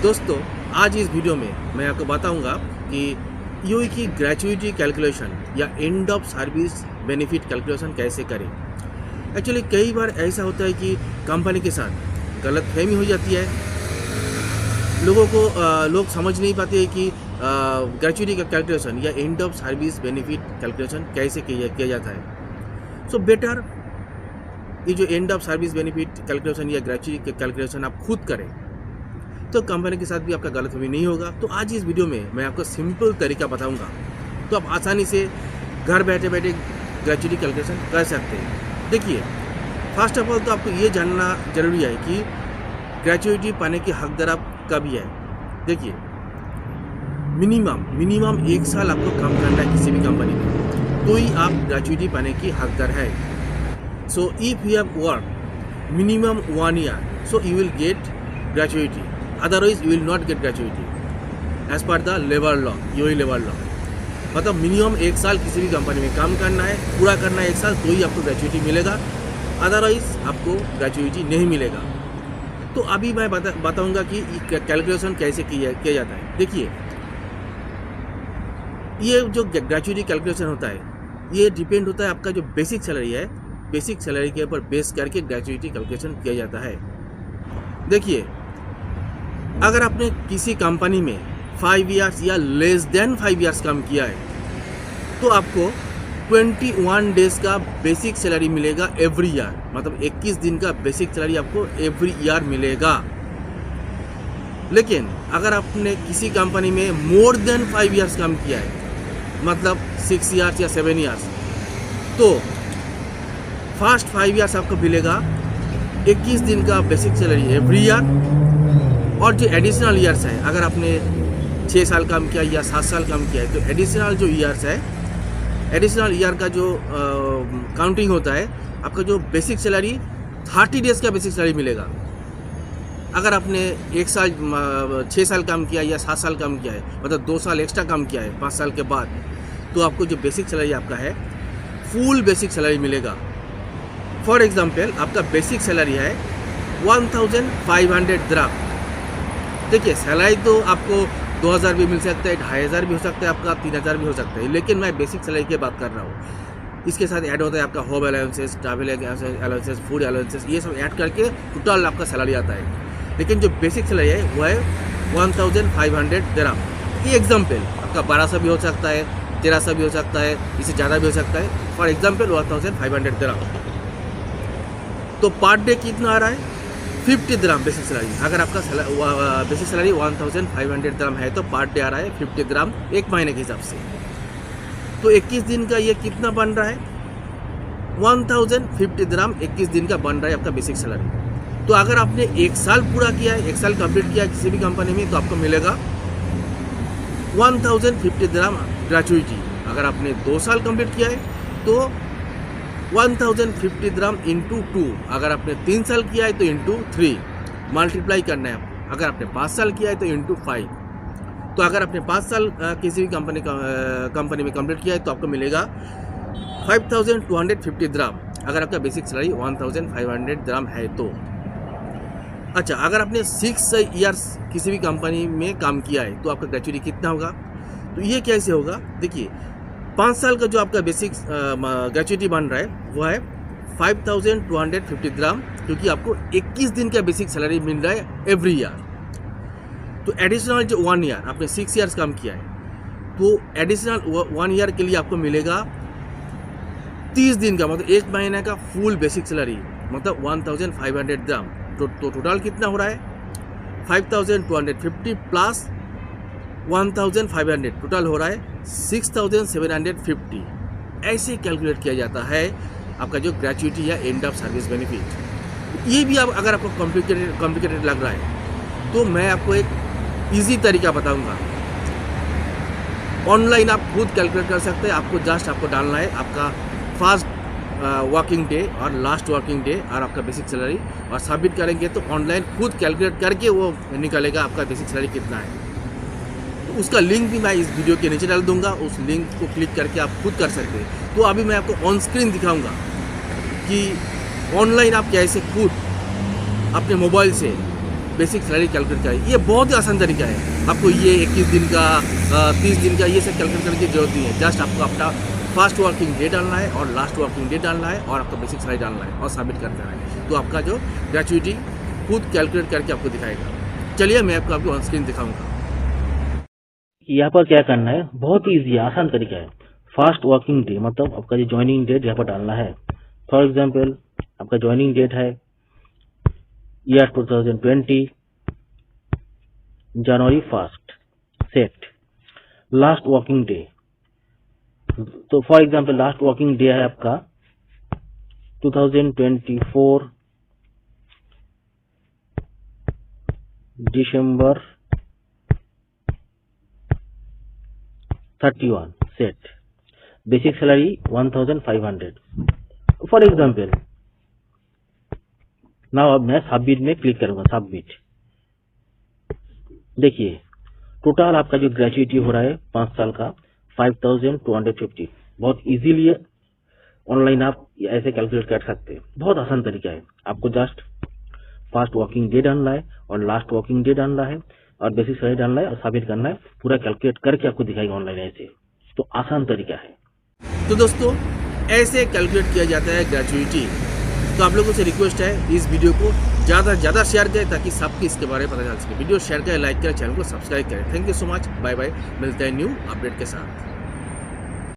दोस्तों, आज इस वीडियो में मैं आपको बताऊंगा कि ईओई की ग्रेचुइटी कैलकुलेशन या end of service benefit calculation कैसे करें। एक्चुअली कई बार ऐसा होता है कि कंपनी के साथ गलतफहमी हो जाती है। लोग समझ नहीं पाते हैं कि ग्रेचुइटी का कैलकुलेशन या end of service benefit calculation कैसे किया जाता है। सो बेटर ये जो end of service benefit calculation या ग्रेचुइटी कैलकुलेशन आप खुद करें तो कंपनी के साथ भी आपका गलतफहमी नहीं होगा। तो आज इस वीडियो में मैं आपको सिंपल तरीका बताऊंगा, तो आप आसानी से घर बैठे बैठे ग्रेचुइटी कैलकुलेशन कर सकते हैं। देखिए, फर्स्ट ऑफ ऑल तो आपको ये जानना जरूरी है कि ग्रेचुइटी पाने के हकदार आप कब है। देखिए, मिनिमम 1 साल आपको काम करना है किसी भी कंपनी में, तो ही आप ग्रेचुइटी पाने की हकदार है। So if you have work minimum 1 year, so you will get gratuity. Otherwise you will not get gratuity as per the labor law, EOI labor law। मतलब मिनिमम 1 साल किसी भी कंपनी में काम करना है, पूरा करना है 1 साल, तो ही आपको ग्रेचुइटी मिलेगा, अदरवाइज आपको ग्रेचुइटी नहीं मिलेगा। तो अभी मैं बताऊंगा कि कैलकुलेशन कैसे किया जाता है। देखिए, ये जो ग्रेचुइटी कैलकुलेशन होता है ये डिपेंड होता है आपका जो बेसिक सैलरी है, बेसिक सैलरी के ऊपर बेस करके ग्रेचुइटी कैलकुलेशन किया जाता है। देखिए, अगर आपने किसी कंपनी में 5 years या लेस देन 5 years काम किया है तो आपको 21 days का बेसिक सैलरी मिलेगा एवरी ईयर। मतलब 21 दिन का बेसिक सैलरी आपको एवरी ईयर मिलेगा। लेकिन अगर आपने किसी कंपनी में मोर देन 5 years काम किया है, मतलब 6 years या 7 years, तो फर्स्ट 5 years आपको मिलेगा 21 दिन का बेसिक सैलरी एवरी ईयर। और जो एडिशनल ईयर्स है, अगर आपने 6 साल काम किया या 7 साल काम किया है, तो एडिशनल जो ईयर्स है, एडिशनल ईयर का जो काउंटिंग होता है, आपका जो बेसिक सैलरी 30 डेज का बेसिक सैलरी मिलेगा। अगर आपने 1 साल 6 साल काम किया या 7 साल काम किया है, मतलब 2 साल एक्स्ट्रा काम किया है 5 साल के बाद, तो आपको जो बेसिक सैलरी आपका है फुल बेसिक सैलरी मिलेगा। फॉर एग्जाम्पल, आपका बेसिक सैलरी है 1500 dirham। देखिए, सैलरी तो आपको 2000 भी मिल सकता है, 2500 भी हो सकता है, आपका 3000 भी हो सकता है, लेकिन मैं बेसिक सैलरी की बात कर रहा हूँ। इसके साथ ऐड होता है आपका home allowances, travel allowances, food allowances, ये सब ऐड करके टोटल आपका सैलरी आता है। लेकिन जो बेसिक सैलरी है वो है 1500 dirham। ये एग्जाम्पल आपका 1200 भी हो सकता है, 1300 भी हो सकता है, इससे ज़्यादा भी हो सकता है। For example 1500 dirham। तो पर डे कितना आ रहा है? 50 dirham बेसिक सैलरी। अगर आपका बेसिक सैलरी 1500 dirham है तो पर डे आ रहा है 50 dirham एक महीने के हिसाब से। तो 21 दिन का ये कितना बन रहा है? 1050 dirham 21 दिन का बन रहा है आपका बेसिक सैलरी। तो अगर आपने 1 साल पूरा किया है, 1 साल कंप्लीट किया है किसी भी कंपनी में, तो आपको मिलेगा 1050 dirham ग्रेचुइटी। अगर आपने 2 साल कंप्लीट किया है तो 1050 dirham इंटू 2। अगर आपने 3 साल किया है तो इंटू 3 मल्टीप्लाई करना है। अगर आपने 5 साल किया है तो इंटू 5। तो अगर आपने 5 साल किसी भी कंपनी में कंप्लीट किया है तो आपको मिलेगा 5250 dirham। अगर आपका बेसिक सैलरी 1500 dirham है तो। अच्छा, अगर आपने 6 years किसी भी कंपनी में काम किया है तो आपका ग्रेचुइटी कितना होगा? तो ये कैसे होगा? देखिए, 5 साल का जो आपका बेसिक ग्रेचुइटी बन रहा है वो है 5250 dirham, क्योंकि आपको 21 दिन का बेसिक सैलरी मिल रहा है एवरी ईयर। तो एडिशनल जो 1 year, आपने 6 years काम किया है, तो एडिशनल 1 year के लिए आपको मिलेगा 30 दिन का, मतलब 1 महीने का फुल बेसिक सैलरी, मतलब 1500 dirham। तो टोटल कितना हो रहा है? 5250 प्लस 1500, टोटल हो रहा है 6750। ऐसे कैलकुलेट किया जाता है आपका जो ग्रेचुइटी या एंड ऑफ सर्विस बेनिफिट। ये भी अगर आपको कॉम्प्लिकेटेड लग रहा है तो मैं आपको एक इजी तरीका बताऊंगा। ऑनलाइन आप खुद कैलकुलेट कर सकते हैं। आपको डालना है आपका फर्स्ट वर्किंग डे और लास्ट वर्किंग डे और आपका बेसिक सैलरी, और सबमिट करेंगे तो ऑनलाइन खुद कैलकुलेट करके वो निकलेगा आपका बेसिक सैलरी कितना है। उसका लिंक भी मैं इस वीडियो के नीचे डाल दूंगा, उस लिंक को क्लिक करके आप खुद कर सकते हैं। तो अभी मैं आपको ऑन स्क्रीन दिखाऊंगा कि ऑनलाइन आप कैसे खुद अपने मोबाइल से बेसिक सैलरी कैलकुलेट करें। ये बहुत ही आसान तरीका है। आपको ये 21 दिन का 30 दिन का ये सब कैलकुलेट करने की जरूरत नहीं है। जस्ट आपको अपना फर्स्ट वर्किंग डे डालना है और लास्ट वर्किंग डे डालना है और आपका बेसिक सैलरी डालना है और सबमिट कर देना है। तो आपका जो ग्रेचुइटी खुद कैलकुलेट करके आपको दिखाएगा। चलिए मैं आपको ऑन स्क्रीन दिखाऊंगा। यहाँ पर क्या करना है, बहुत ही ईजी आसान तरीका है। फर्स्ट वर्किंग डे मतलब आपका जो ज्वाइनिंग डेट यहाँ पर डालना है। फॉर एग्जांपल आपका ज्वाइनिंग डेट है ईयर 2020 जनवरी 1 सेट। लास्ट वर्किंग डे, तो for example last working day है आपका 2024 दिसंबर 31 set. Basic salary 1500 for example. Now अब मैं सबमिट में क्लिक करूंगा। सबमिट, देखिए टोटल आपका जो ग्रेचुइटी हो रहा है 5 साल का 5250। बहुत इजीली ऑनलाइन आप ऐसे कैलकुलेट कर सकते हैं। बहुत आसान तरीका है। आपको जस्ट फर्स्ट वर्किंग डे डालना है और लास्ट वर्किंग डे डालना है और बेसिक सैलरी डालना है और सबमिट करना है। पूरा कैलकुलेट करके आपको दिखाएगा ऑनलाइन ऐसे। तो आसान तरीका है। तो दोस्तों ऐसे कैलकुलेट किया जाता है ग्रेचुइटी। तो आप लोगों से रिक्वेस्ट है इस वीडियो को ज़्यादा से ज़्यादा शेयर करें ताकि सबको इसके बारे में पता चल सके। वीडियो शेयर करें, लाइक करें, चैनल को सब्सक्राइब करें। Thank you so much. Bye bye. मिलते हैं न्यू अपडेट के साथ।